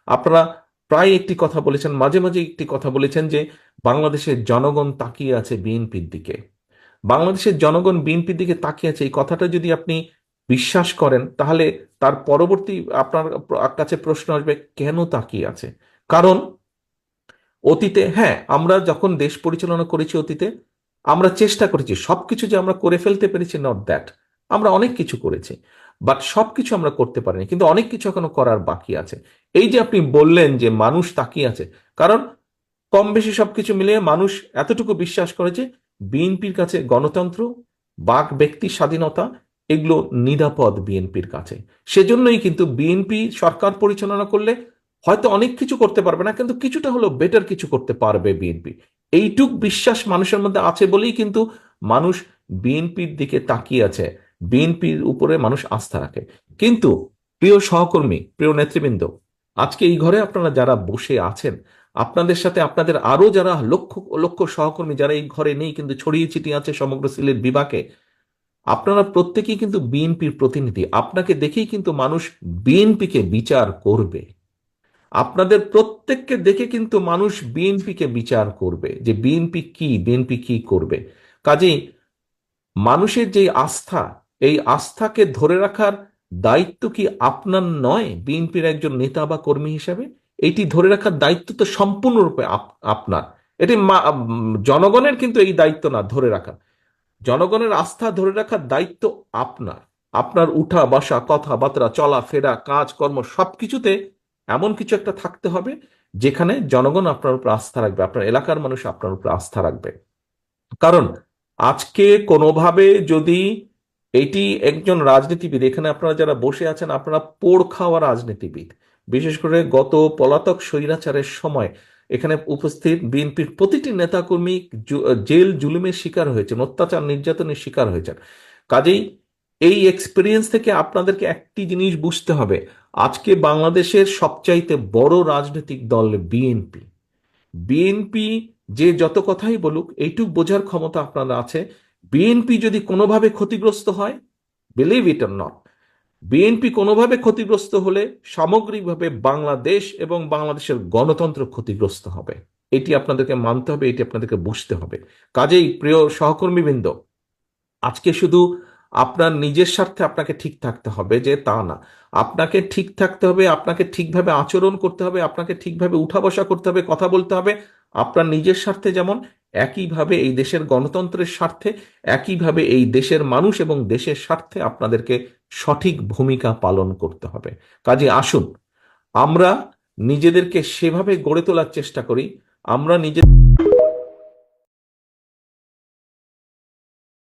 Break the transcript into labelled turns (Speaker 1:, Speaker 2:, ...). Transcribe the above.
Speaker 1: আপনারা প্রায় একটি কথা বলেছেন, মাঝে মাঝে একটি কথা বলেছেন যে বাংলাদেশের জনগণ তাকিয়ে আছে বিএনপির দিকে। বাংলাদেশের জনগণ বিএনপির দিকে তাকিয়ে আছে, এই কথাটা যদি আপনি বিশ্বাস করেন তাহলে তার পরবর্তী আপনার কাছে প্রশ্ন আসবে কেন তাকিয়ে আছে। কারণ অতীতে, হ্যাঁ, আমরা যখন দেশ পরিচালনা করেছি অতীতে আমরা চেষ্টা করেছি সবকিছু যে আমরা করে ফেলতে পেরেছি, নট দ্যাট। আমরা অনেক কিছু করেছি, বাট সবকিছু আমরা করতে পারিনি, কিন্তু অনেক কিছু এখনো করার বাকি আছে। এই যে আপনি বললেন যে মানুষ তাকিয়ে আছে, কারণ কম বেশি সবকিছু মিলিয়ে মানুষ এতটুকু বিশ্বাস করে যে বিএনপির কাছে গণতন্ত্র, বাক ব্যক্তি স্বাধীনতা এগুলো নিরাপদ বিএনপির কাছে। সেজন্যই কিন্তু বিএনপি সরকার পরিচালনা করলে হয়তো অনেক কিছু করতে পারবে না, কিন্তু কিছুটা হলো বেটার কিছু করতে পারবে বিএনপি। এইটুক বিশ্বাস মানুষের মধ্যে আছে বলেই কিন্তু মানুষ বিএনপির দিকে তাকিয়ে আছে, বিএনপির উপরে মানুষ আস্থা রাখে। কিন্তু প্রিয় সহকর্মী, প্রিয় নেতৃবৃন্দ, আজকে এই ঘরে আপনারা যারা বসে আছেন, আপনাদের সাথে আপনাদের আরো যারা লক্ষ লক্ষ সহকর্মী যারা এই ঘরে নেই কিন্তু ছড়িয়ে ছিটিয়ে আছে সমগ্র সিলেট বিভাগে, আপনারা প্রত্যেকেই কিন্তু বিএনপির প্রতিনিধি। আপনাকে দেখেই কিন্তু মানুষ বিএনপিকে বিচার করবে। আপনাদের প্রত্যেককে দেখে কিন্তু মানুষ বিএনপিকে বিচার করবে যে বিএনপি কি, বিএনপি কি করবে। কাজেই মানুষের যে আস্থা, এই আস্থাকে ধরে রাখার দায়িত্ব কি আপনার নয় বিএনপির একজন নেতা বা কর্মী হিসাবে? এটি ধরে রাখার দায়িত্ব তো সম্পূর্ণরূপে আপনার। এটি জনগণের কিন্তু এই দায়িত্ব না ধরে রাখা। জনগণের আস্থা ধরে রাখার দায়িত্ব আপনার। আপনার উঠা বসা, কথাবার্তা, চলাফেরা, কাজকর্ম সবকিছুতে এমন কিছু একটা থাকতে হবে যেখানে জনগণ আপনার উপর আস্থা রাখবে, আপনার এলাকার মানুষ আপনার উপর আস্থা রাখবে। কারণ আজকে কোনোভাবে যদি এটি একজন রাজনীতিবিদ, এখানে আপনারা যারা বসে আছেন আপনারা পোড় খাওয়া রাজনীতিবিদ, বিশেষ করে গত পলাতক স্বৈরাচারের সময় এখানে উপস্থিত বিএনপির প্রতিটি নেতাকর্মী জেল জুলুমের শিকার হয়েছেন, অত্যাচার নির্যাতনের শিকার হয়েছেন। কাজেই এই এক্সপিরিয়েন্স থেকে আপনাদেরকে একটি জিনিস বুঝতে হবে, আজকে বাংলাদেশের সবচাইতে বড় রাজনৈতিক দল বিএনপি। বিএনপি যে যত কথাই বলুক, এইটুক বোঝার ক্ষমতা আপনার আছে, বিএনপি যদি কোনোভাবে ক্ষতিগ্রস্ত হয়, believe it or not, BNP কোনোভাবে ক্ষতিগ্রস্ত হলে সামগ্রিকভাবে বাংলাদেশ এবং বাংলাদেশের গণতন্ত্র ক্ষতিগ্রস্ত হবে। এটি আপনাদেরকে মানতে হবে, এটি আপনাদেরকে বুঝতে হবে। কাজেই প্রিয় সহকর্মীবৃন্দ, আজকে শুধু আপনার নিজের স্বার্থে আপনাকে ঠিক থাকতে হবে যে তা না, আপনাকে ঠিক থাকতে হবে, আপনাকে ঠিকভাবে আচরণ করতে হবে, আপনাকে ঠিকভাবে উঠা বসা করতে হবে, কথা বলতে হবে আপনার নিজের স্বার্থে, যেমন একইভাবে এই দেশের গণতন্ত্রের স্বার্থে, একইভাবে এই দেশের মানুষ এবং দেশের স্বার্থে আপনাদেরকে সঠিক ভূমিকা পালন করতে হবে। কাজে আসুন আমরা নিজেদেরকে সেভাবে গড়ে তোলার চেষ্টা করি, আমরা নিজে